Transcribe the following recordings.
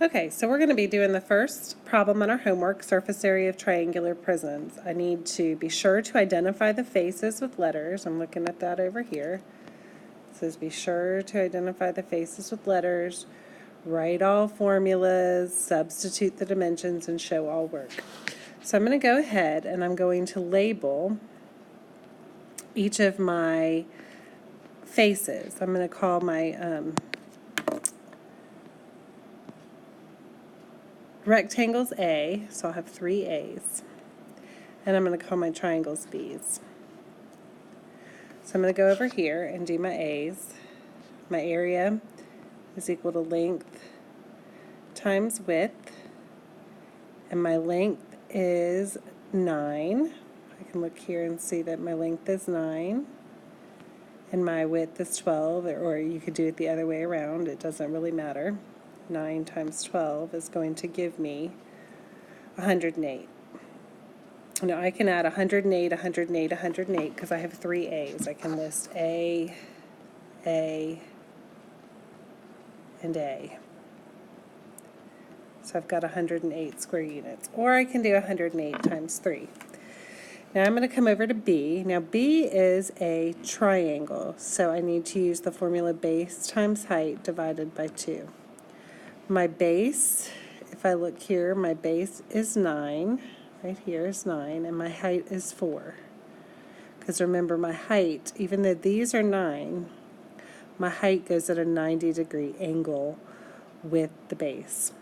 Okay, so we're going to be doing the first problem on our homework, surface area of triangular prisms. I need to be sure to identify the faces with letters. I'm looking at that over here. It says be sure to identify the faces with letters, write all formulas, substitute the dimensions, and show all work. So I'm going to go ahead and I'm going to label each of my faces. I'm going to call my rectangles A, so I'll have 3 A's. And I'm going to call my triangles B's. So I'm going to go over here and do my A's. My area is equal to length times width. And my length is 9. I can look here and see that my length is 9. And my width is 12, or you could do it the other way around. It doesn't really matter. 9 times 12 is going to give me 108. Now I can add 108, 108, 108 because I have 3 A's. I can list A, and A. So I've got 108 square units. Or I can do 108 times 3. Now I'm going to come over to B. Now B is a triangle, so I need to use the formula base times height divided by 2. My base, if I look here, my base is 9. Right here is 9, and my height is 4. Because remember, my height, even though these are 9, my height goes at a 90-degree angle with the base.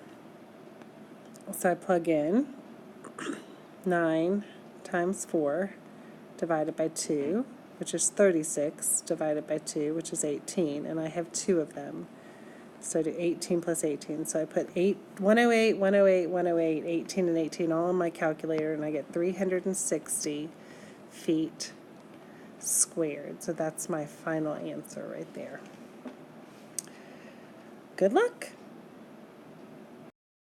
So I plug in 9 times 4 divided by 2, which is 36, divided by 2, which is 18, and I have 2 of them. So I do 18 plus 18. So I put 108, 108, 108, 18, and 18 all on my calculator, and I get 360 feet squared. So that's my final answer right there. Good luck.